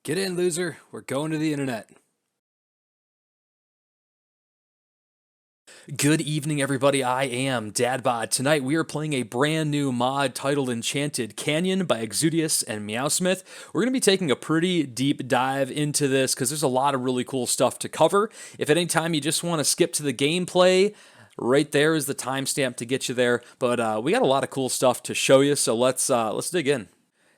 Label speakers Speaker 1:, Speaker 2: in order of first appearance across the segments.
Speaker 1: Get in, loser. We're going to the internet. Good evening, everybody. I am Dadbod. Tonight we are playing a brand new mod titled Enchanted Canyon by Exudias and Meowsmith. We're going to be taking a pretty deep dive into this because there's a lot of really cool stuff to cover. If at any time you just want to skip to the gameplay, right there is the timestamp to get you there. But we got a lot of cool stuff to show you, so let's dig in.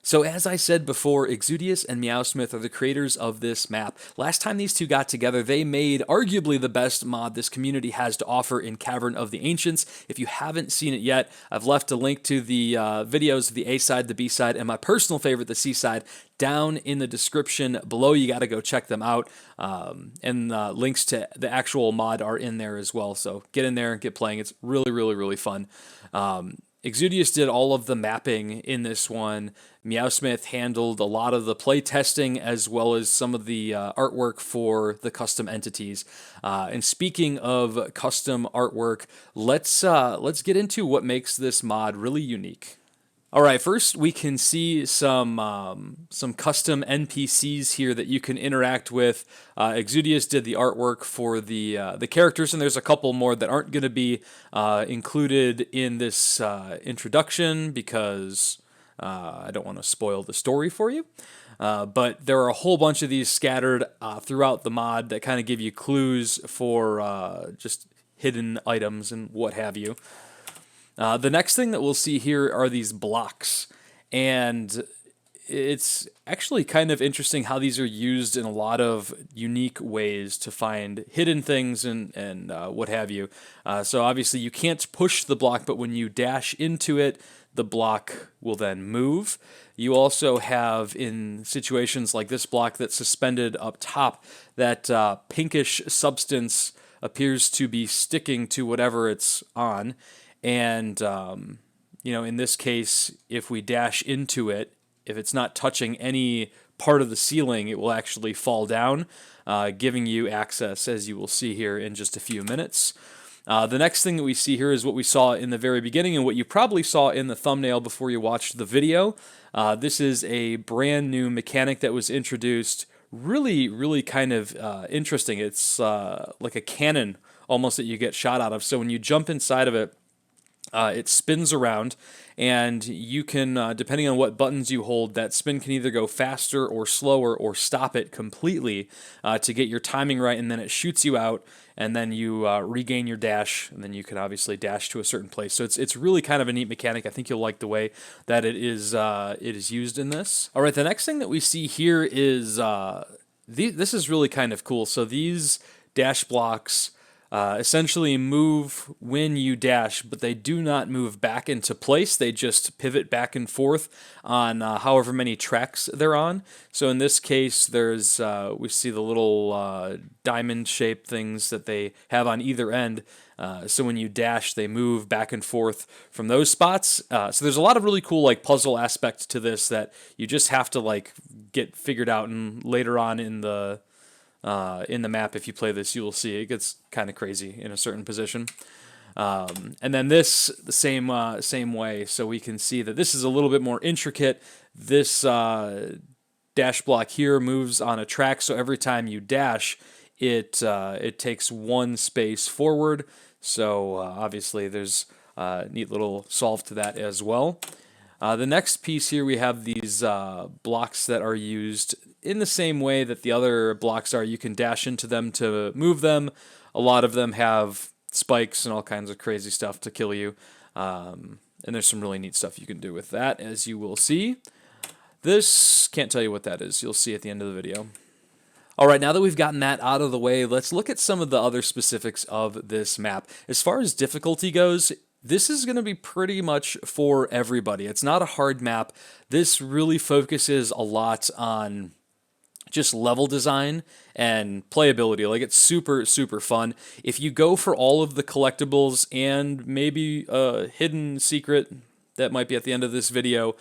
Speaker 1: So as I said before, Exudias and Meowsmith are the creators of this map. Last time these two got together, they made arguably the best mod this community has to offer in Cavern of the Ancients. If you haven't seen it yet, I've left a link to the videos of the A side, the B side, and my personal favorite, the C side, down in the description below. You got to go check them out. And links to the actual mod are in there as well. So get in there and get playing. It's really, really, really fun. Exudias did all of the mapping in this one. Meowsmith handled a lot of the play testing as well as some of the artwork for the custom entities. And speaking of custom artwork, let's get into what makes this mod really unique. All right, first we can see some custom NPCs here that you can interact with. Exudias did the artwork for the characters, and there's a couple more that aren't going to be included in this introduction because I don't want to spoil the story for you. But there are a whole bunch of these scattered throughout the mod that kind of give you clues for just hidden items and what have you. The next thing that we'll see here are these blocks, and it's actually kind of interesting how these are used in a lot of unique ways to find hidden things and what have you. So obviously you can't push the block, but when you dash into it, the block will then move. You also have, in situations like this block that's suspended up top, that pinkish substance appears to be sticking to whatever it's on. And, in this case, if we dash into it, if it's not touching any part of the ceiling, it will actually fall down, giving you access, as you will see here in just a few minutes. The next thing that we see here is what we saw in the very beginning and what you probably saw in the thumbnail before you watched the video. This is a brand new mechanic that was introduced. Really, really kind of interesting. It's like a cannon almost that you get shot out of. So when you jump inside of it, it spins around, and you can, depending on what buttons you hold, that spin can either go faster or slower or stop it completely to get your timing right, and then it shoots you out, and then you regain your dash, and then you can obviously dash to a certain place. So it's really kind of a neat mechanic. I think you'll like the way that it is used in this. All right, the next thing that we see here is this is really kind of cool. So these dash blocks essentially move when you dash, but they do not move back into place. They just pivot back and forth on however many tracks they're on. So in this case, there's we see the little diamond-shaped things that they have on either end. So when you dash, they move back and forth from those spots. So there's a lot of really cool puzzle aspects to this that you just have to get figured out, and later on in the map, if you play this, you will see it gets kind of crazy in a certain position. And then this, the same way, so we can see that this is a little bit more intricate. This dash block here moves on a track, so every time you dash, it takes one space forward. So obviously there's a neat little solve to that as well. The next piece here, we have these blocks that are used in the same way that the other blocks are. You can dash into them to move them. A lot of them have spikes and all kinds of crazy stuff to kill you. And there's some really neat stuff you can do with that, as you will see. This, can't tell you what that is. You'll see at the end of the video. All right, now that we've gotten that out of the way, let's look at some of the other specifics of this map. As far as difficulty goes, this is going to be pretty much for everybody. It's not a hard map. This really focuses a lot on just level design and playability. It's super, super fun. If you go for all of the collectibles and maybe a hidden secret that might be at the end of this video,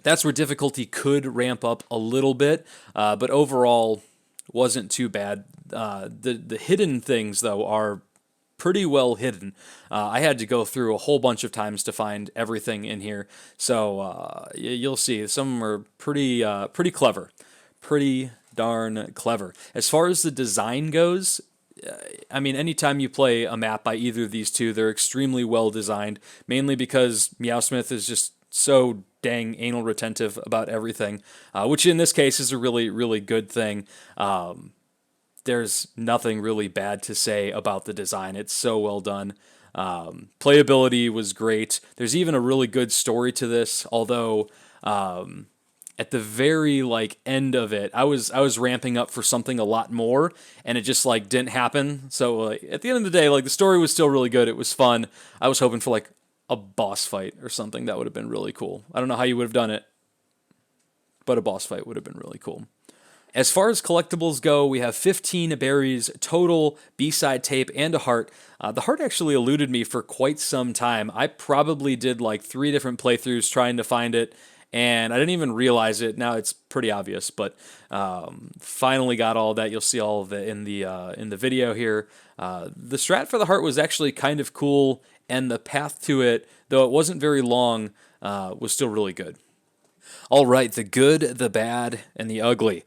Speaker 1: that's where difficulty could ramp up a little bit, but overall wasn't too bad. The hidden things, though, are pretty well hidden. I had to go through a whole bunch of times to find everything in here, so you'll see some are pretty clever. pretty darn clever. As far as the design goes, I mean, anytime you play a map by either of these two, they're extremely well designed, mainly because Meowsmith is just so dang anal retentive about everything, which in this case is a really, really good thing. There's nothing really bad to say about the design. It's so well done. Playability was great. There's even a really good story to this, although at the very end of it, I was ramping up for something a lot more, and it just didn't happen. So at the end of the day, the story was still really good. It was fun. I was hoping for a boss fight or something. That would have been really cool. I don't know how you would have done it, but a boss fight would have been really cool. As far as collectibles go, we have 15 berries total, B-side tape, and a heart. The heart actually eluded me for quite some time. I probably did 3 different playthroughs trying to find it, and I didn't even realize it. Now it's pretty obvious, but finally got all that. You'll see all of it in the video here. The strat for the heart was actually kind of cool, and the path to it, though it wasn't very long, was still really good. All right, the good, the bad, and the ugly.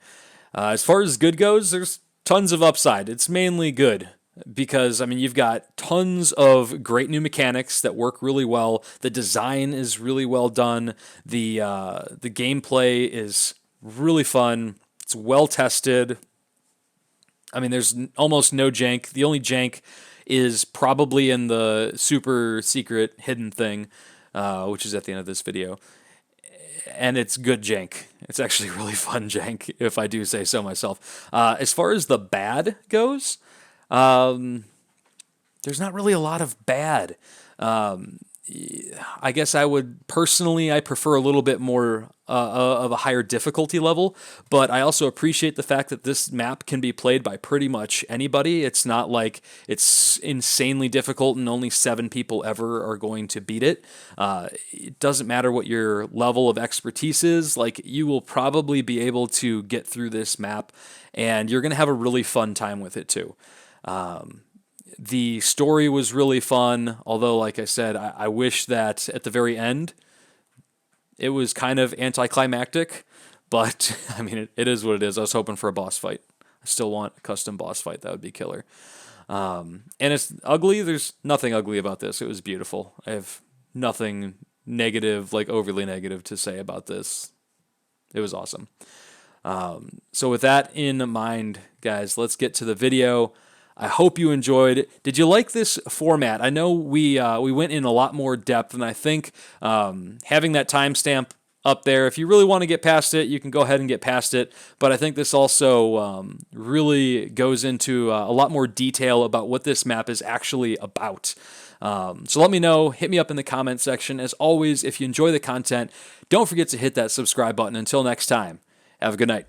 Speaker 1: As far as good goes, there's tons of upside. It's mainly good because, I mean, you've got tons of great new mechanics that work really well. The design is really well done. The gameplay is really fun. It's well tested. I mean, there's almost no jank. The only jank is probably in the super secret hidden thing, which is at the end of this video. And it's good jank. It's actually really fun jank, if I do say so myself. As far as the bad goes, there's not really a lot of bad. I guess I prefer a little bit more of a higher difficulty level, but I also appreciate the fact that this map can be played by pretty much anybody. It's not like it's insanely difficult and only 7 people ever are going to beat it. It doesn't matter what your level of expertise is, you will probably be able to get through this map, and you're going to have a really fun time with it too. The story was really fun, although, like I said, I wish that at the very end it was kind of anticlimactic, but I mean, it is what it is. I was hoping for a boss fight. I still want a custom boss fight. That would be killer. And it's ugly. There's nothing ugly about this. It was beautiful. I have nothing negative, overly negative to say about this. It was awesome. So with that in mind, guys, let's get to the video. I hope you enjoyed. Did you like this format? I know we went in a lot more depth, and I think having that timestamp up there, if you really want to get past it, you can go ahead and get past it. But I think this also really goes into a lot more detail about what this map is actually about. So let me know. Hit me up in the comment section. As always, if you enjoy the content, don't forget to hit that subscribe button. Until next time, have a good night.